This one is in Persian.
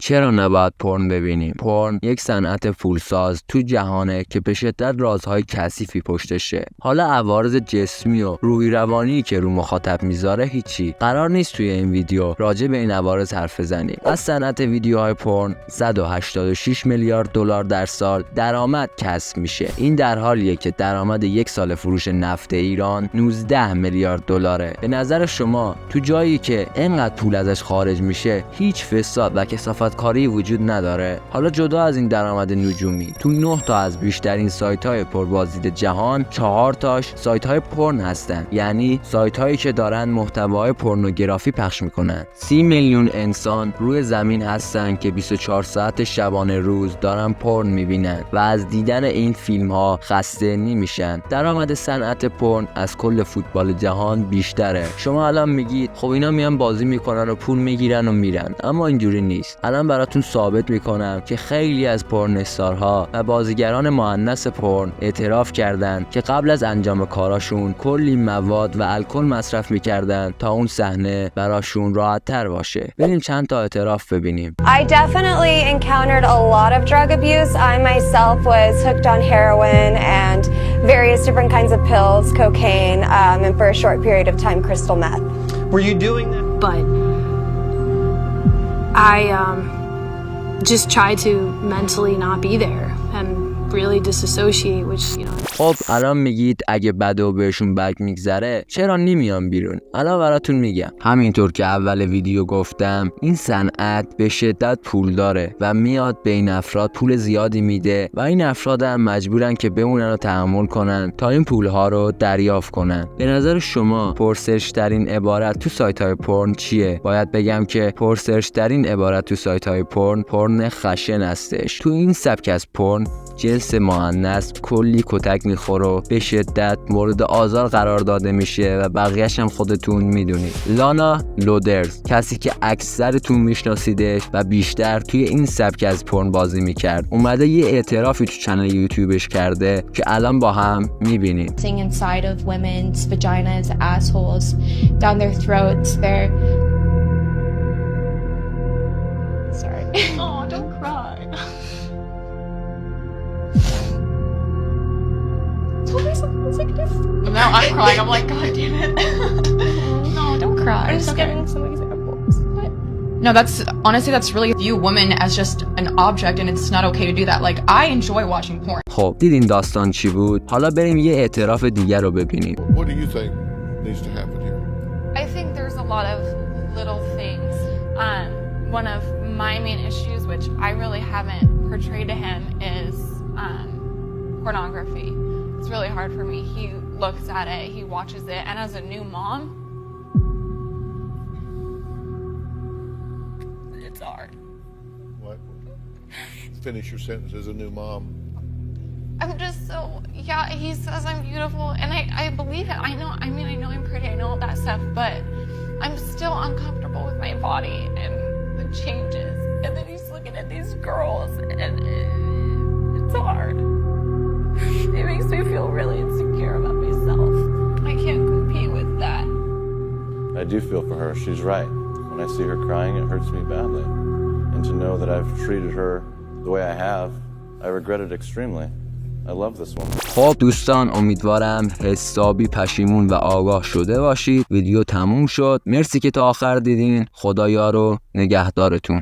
چرا نباید پورن ببینیم؟ پورن یک صنعت پولساز تو جهانه که به شدت رازهای کثیفی پشتشه. حالا عوارض جسمی و روحی روانی که رو مخاطب میذاره هیچی. قرار نیست توی این ویدیو راجع به این عوارض حرف بزنیم. از صنعت ویدیوهای پورن 186 میلیارد دلار در سال درآمد کسب میشه. این در حالیه که درآمد یک سال فروش نفت ایران 19 میلیارد دلاره. به نظر شما تو جایی که اینقدر پول ازش خارج میشه هیچ فساد و کثافتکاری وجود نداره؟ حالا جدا از این درآمد نجومی، تو 9 تا از بیشترین سایت‌های پربازدید جهان 4 تاش سایت‌های پورن هستن، یعنی سایت‌هایی که دارن محتوای پورنوگرافی پخش میکنن. 30 میلیون انسان روی زمین هستن که 24 ساعت شبانه روز دارن پورن میبینن و از دیدن این فیلم‌ها خسته نمیشن. درآمد صنعت پورن از کل فوتبال جهان بیشتره. شما الان میگید خب اینا میان بازی میکنن و پول میگیرن و میرن، اما اینجوری نیست. الان براتون ثابت میکنم که خیلی از پورن استارها و بازیگران مؤنث پورن اعتراف کردن که قبل از انجام کاراشون کلی مواد و الکل مصرف میکردن تا اون صحنه براشون راحت تر باشه. بریم چند تا اعتراف ببینیم. I definitely encountered a lot of drug abuse. I myself was hooked on heroin and various different kinds of pills, cocaine, and for a short period of time, crystal meth. Were you doing that? But I just try to mentally not be there and really disassociate, which, you know. خب الان میگید اگه بدو بهشون بک میگذره چرا نمیان بیرون؟ الان براتون میگم. همینطور که اول ویدیو گفتم، این صنعت به شدت پول داره و میاد به این افراد پول زیادی میده و این افراد هم مجبورن که بمونن و تحمل کنن تا این پولها رو دریافت کنن. به نظر شما پرسرچ ترین عبارت تو سایت های پورن چیه؟ باید بگم که پرسرچ ترین عبارت تو سایت های پورن خشن هستش. تو این سبک از پورن جنس مؤنث کلی کتک میخوره و به شدت مورد آزار قرار داده میشه و بقیه‌اش هم خودتون میدونید. لانا لودرز، کسی که اکثرتون میشناسیدش و بیشتر توی این سبک از پورن بازی میکرد، اومده یه اعترافی تو کانال یوتیوبش کرده که الان با هم میبینیم. Inside of women's vaginas, assholes, down their throats, their... Sorry. Oh, don't cry. Now I'm crying. I'm like, God damn it. No, don't cry. I'm It's just okay. giving some examples. No, that's honestly, that's really view women as just an object, and it's not okay to do that. Like, I enjoy watching porn. خب دیدین داستان چی بود؟ حالا بریم یه اعتراف دیگر رو ببینیم. What do you think needs to happen here? I think there's a lot of little things. One of my main issues, which I really haven't portrayed to him, is pornography. It's really hard for me. He looks at it, he watches it, and as a new mom, it's hard. What? Finish your sentence. As a new mom. I'm just so, yeah, he says I'm beautiful, and I believe it. I know I'm pretty, I know all that stuff, but I'm still uncomfortable with my body and the changes. And then he's looking at these girls, and it's hard. It makes me feel really insecure about myself. I can't compete with that. I do feel for her. She's right. When I see her crying, it hurts me badly. And to know that I've treated her the way I have, I regret it extremely. I love this woman. خب دوستان، امیدوارم حسابی پشیمون و آگاه شده باشید. ویدیو تموم شد. مرسی که تا آخر دیدین. خدا یار و نگهدارتون.